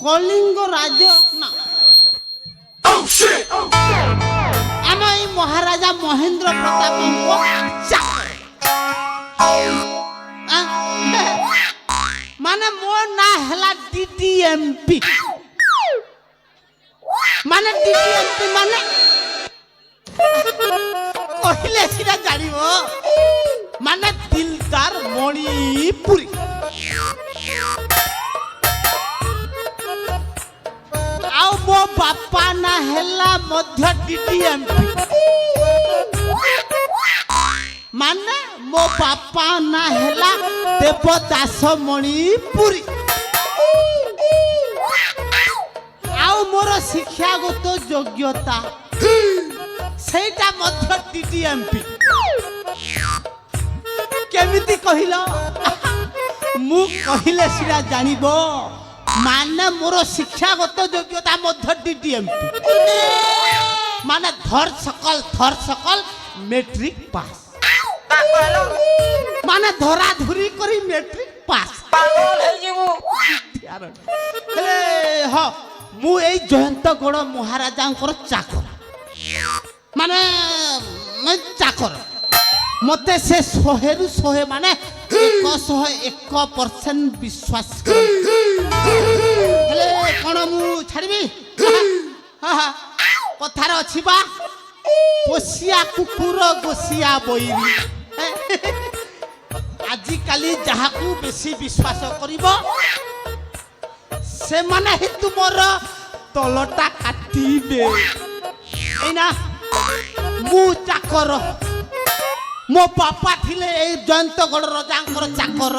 কলিঙ্গ রাজ্য না আমি এই মহারাজা মহেন্দ্র প্রতাপ মানে মো না হেলা ডিডিএমপি মানে ডিডিএমপি মানে কহিলে সেটা জানিব মানে দিলদার মণিপুরি আও মো বাপা না হেলা মধ্য ডিডিএমপি মানে মো বাপা না হেলা দেবদাস মণিপুরি আও মোর শিক্ষাগত যোগ্যতা সেইটা মধ্য ডিডিএমপি কেমিতি কহিল মু কহিলে সেটা জানিব মানে মোর শিক্ষাগত যোগ্যতা মধ্য ডিডিএমপি মানে ধর সকল মেট্রিক পাস মানে ধরা ধরি করি মেট্রিক পাস হ মু এই জয়ন্তগড় মহারাজাঙ্কর চাকর মানে চাকর মতে সে 100 ରୁ 100 মানে 101% বিশ্বাস হেলে কোন মু ছাড়বি কথার ଅଛି বা পোষিয়া কুকুর গোসিয়া বইরি আজিকালি যাহাকু বেশি বিশ্বাস করিব সে মানে হি তুমর তলটা কাটিবে এই না মু চাকর মো বাপা থিলে এই জয়ন্তগড় রাজাঙ্কর চাকর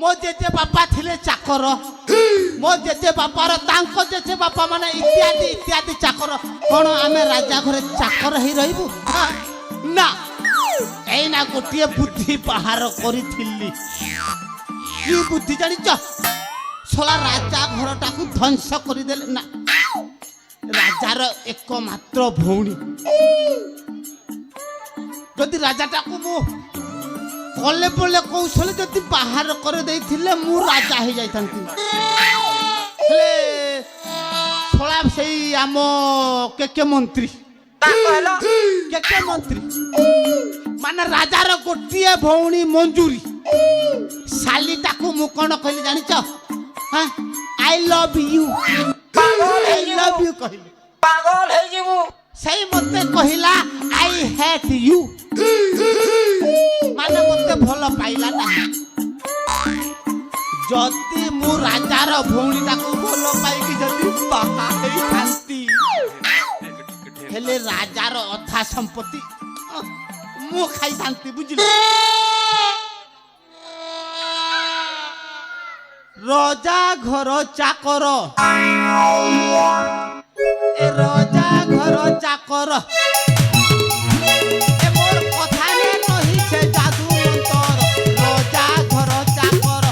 মো জেজে বাপা থিলে চাকর মো জেজে বাপার তাঙ্ক জেজে বাপা মানে ইত্যাদি ইত্যাদি চাকর কোন আমি রাজা ঘরে চাকর হই রহিবু না এই না গোটিয়ে বুদ্ধি বাহার করিথিলি কি বুদ্ধি জানিছ সোলা রাজা ঘরটাকে ধ্বংস করিদেলে না রাজার একমাত্র ভৌণী যদি রাজাটাকে মু কলে বলে কৌশলে যদি বাহার করে দেইছিলে মু রাজা হয়ে যাইতান্তি সোলা সেই আম কে মন্ত্রী কে মন্ত্রী মানে রাজার গোটিয়ে ভৌণী মঞ্জুরি শালিটাকে মু কোন কইলি জানিছ হ্যাঁ আই লভ ইউ কহিলি পাগল হয়ে যাবো সেই মতে কহিলা আই হেট ইউ মানে মতে ভাল পাইলা না যদি মু রাজার ভৌণীটাকে ভাল পাইকি যদি বাহা হইতান্তি হেলে রাজার অধা সম্পত্তি মু খাইতান্তি বুঝিল রাজা ঘর চাকর রাজা ঘর চাকর এ মোর কথা নে কহিছে জাদু মন্তর রাজা ঘর চাকর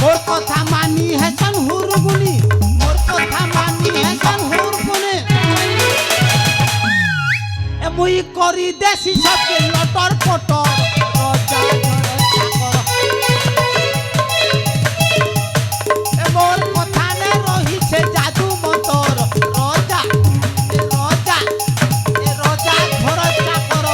মোর কথা মানি হেসন হুরগুনি মোর কথা মানি হেসন হুরগুনি এ মুই করি দেশি সবকে লটর পটর রাজা ঘর চাকর এ মোর কথা নে রহিছে জাদু মন্তর রাজা রাজা ঘর চাকর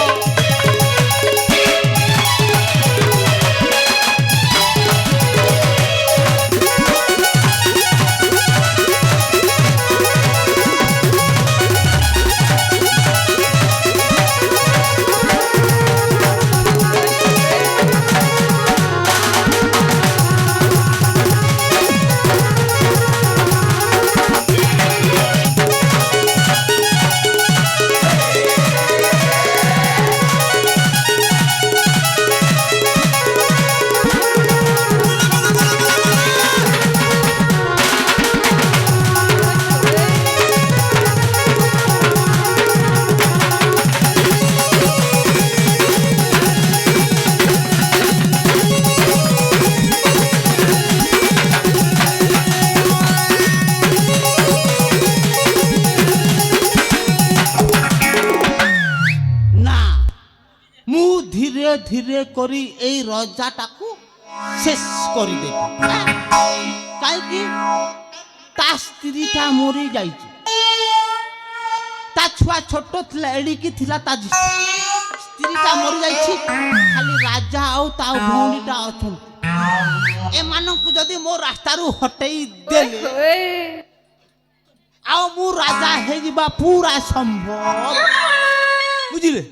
ধীরে ধীরে করি এই রাজাটাকে শেষ କରିଦେବି କାହିଁକି ତା ସ୍ତ୍ରୀଟା ମରି ଯାଇଛି ତା ଛୁଆ ଛୋଟ ଥିଲା ଏଡ଼ିକି ଥିଲା ତା ସ୍ତ୍ରୀଟା ମରି ଯାଇଛି ଖାଲି ରାଜା ଆଉ ତା ଭଉଣୀଟା ଅଛନ୍ତି ଏମାନଙ୍କୁ ଯଦି ମୋ ରାସ୍ତାରୁ ହଟେଇ ଦେଲେ ଆଉ ମୁଁ ରାଜା ହେଇଯିବା ପୁରା ସମ୍ଭବ ବୁଝିଲେ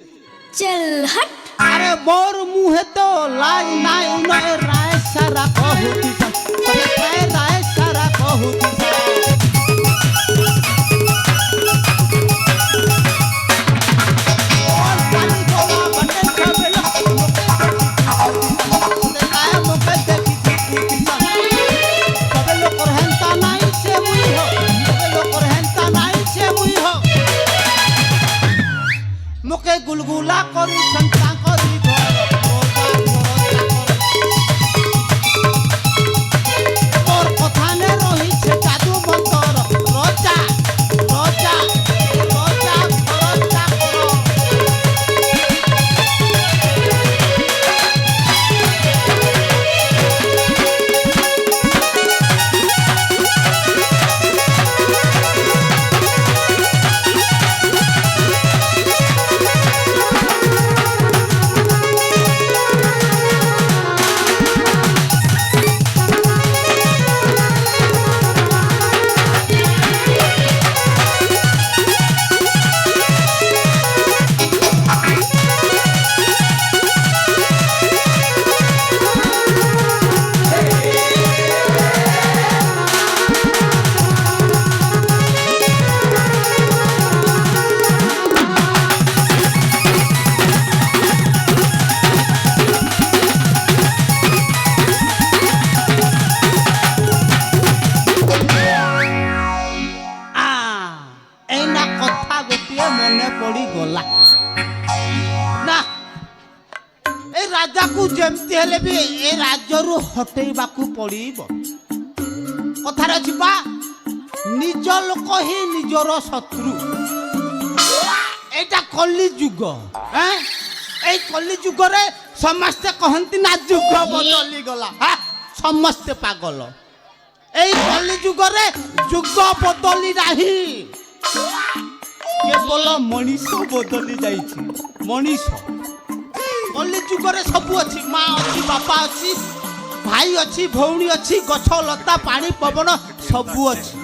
चल हट अरे मोर मुहे तो लाज नाय नय राय सारा कहूती सबे राय सारा कहूती और काली गोवा बटन छबेलो मोके देखी सबे लोग रहनता नाई से मुई हो सबे लोग रहनता नाई से मुई हो मोके गुलगुला करू संता करी घर और कथा ने रही छे जादू मंतर रोजा रोजा रोजा रोजा करो एना कथा गोटिए मने पड़ी गला ना ए राजा को जेमती हेले भी ए राज्यरू हटेइबाकू पड़िबो कथार छिपा निज लोक ही निजर शत्रु एटा कली जुग हैं ए कली जुग रे समस्त कहंती ना जुग बदली गला हां समस्त पागल ए कली जुग रे जुग बदली नाही केवल मनीष बदली जाइछि मनीष कली जुगरे सब अच्छी माँ अच्छी बापा अच्छी भाई अच्छी भौणी अच्छी गछ लता पानी पवन सब अच्छी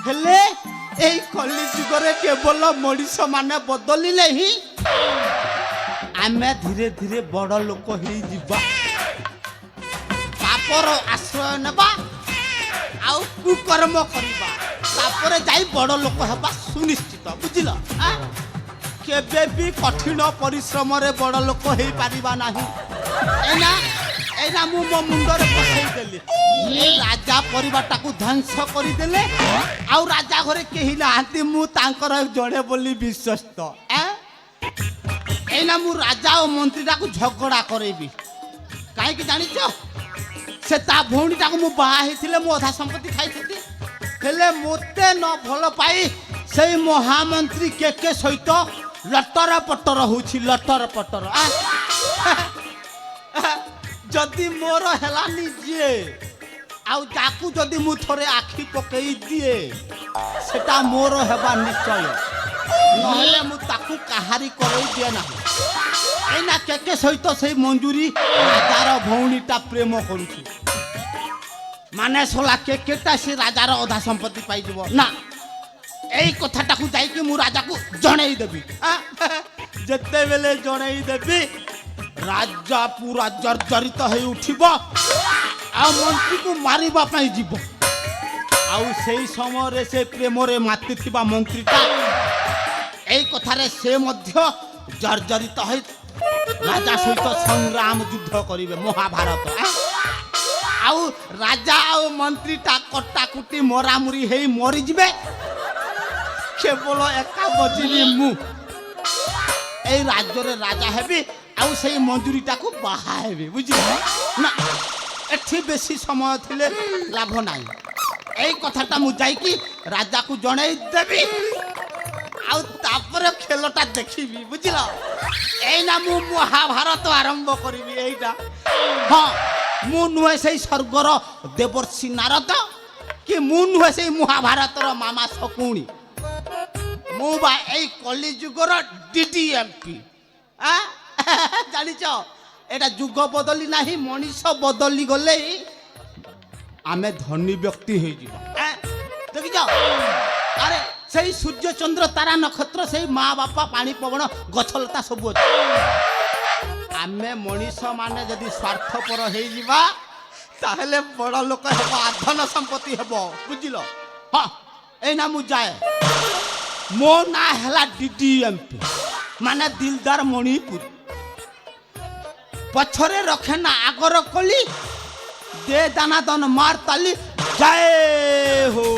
हेले एई कली जुगरे केवल मनीष माने बदलिले ही आमे धीरे धीरे बड़ लोक ही जीवा पापर आश्रय नेबा आउ कुकर्म करिबा तापरे जाई बड़ लोक हेबा सुनिश्चित बुझिल केबे भी कठिन परिश्रम रे बड़ लोक हे पारिबा नाही एना एना मु मो मुंडरे पसई देले ए राजा परिवारटा को ध्वंस करि देले आउ राजा घरे केही नाहंती मु तांकर जड़े बोली विश्वस्त एना मु राजा और मंत्रीटा को झगड़ा करेबी काहे कि जानि छ से ता भौणीटा को मु बाहा हेथिले मु अधा संपत्ति खाइथि हेले मोते न भल पाई सेई महामंत्री के सहित लटर पटर होछि लटर पटर जदि मोर हेलानी जे आउ जाकू जदि मु थोरे आखी पकई दिए सेटा मोर हेबा निश्चय नहले मु ताकू कहारी करई दिए ना एना के सहित सेई मंजूरी राजार भौणीटा प्रेम करूछि माने सोला केटा से राजार अधा संपत्ति पाई जीवो ना एई कथाटा को जाई कि मु राजा को जणई देबी जत्ते बेले जणई देबी राजा पूरा जर्जरित है उठिबो आ मंत्री को मारिबा पाई जीवो आउ सेई समय रे से प्रेम रे माति थिबा मंत्रीटा एई कथारे से मध्य जर्जरित है राजा सहित संग्राम युद्ध करिवे महाभारत आउ राजा आउ मंत्रीटा कटाकुटी मरामुरी हेई मरि जिवे केवल एका बजिली मु ए राज्य रे राजा हेबी आउ सेई मंजूरीटा को बाहा हेबी बुझिले ना एठी बेसी समय थिले लाभ नाही एई कथाटा मु जाई कि राजा को जणै देबी ଆଉ ତାପରେ ଖେଳଟା ଦେଖିବି ବୁଝିଲ ଏଇନା ମୁଁ ମହାଭାରତ ଆରମ୍ଭ କରିବି ଏଇଟା ହଁ ମୁଁ ନୁହେଁ ସେଇ ସ୍ୱର୍ଗର ଦେବର୍ଷି ନାରଦ କି ମୁଁ ନୁହେଁ ସେଇ ମହାଭାରତର ମାମା ଶକୁଣି ମୁଁ ବା ଏଇ କଳିଯୁଗର DDMP ଜାଣିଛ এটা যুগ বদলি ନାହିଁ ମଣିଷ ବଦଳି ଗଲେ ଆମେ ଧନୀ ବ୍ୟକ୍ତି ହେଇଯିବା ଦେଖିଛ ଆରେ ସେଇ ସୂର୍ଯ୍ୟ ଚନ୍ଦ୍ର ତାରା ନକ୍ଷତ୍ର ସେଇ ମା ବାପା ପାଣି ପବନ ଗଛଲତା ସବୁ ଅଛି ଆମେ ମଣିଷ ମାନେ ଯଦି ସ୍ୱାର୍ଥପର ହେଇଯିବା ତାହେଲେ ବଡ଼ ଲୋକ ହେବ ଆଧନ ସମ୍ପତ୍ତି ହେବ ବୁଝିଲ ହଁ ଏଇନା ମୁଁ ଯାଏ ମୋ ନାଁ ହେଲା DDMP ମାନେ ଦିଲଦାର ମଣିପୁର पछरे रखे ना आगर कली दे दाना दन मार ताली जय हो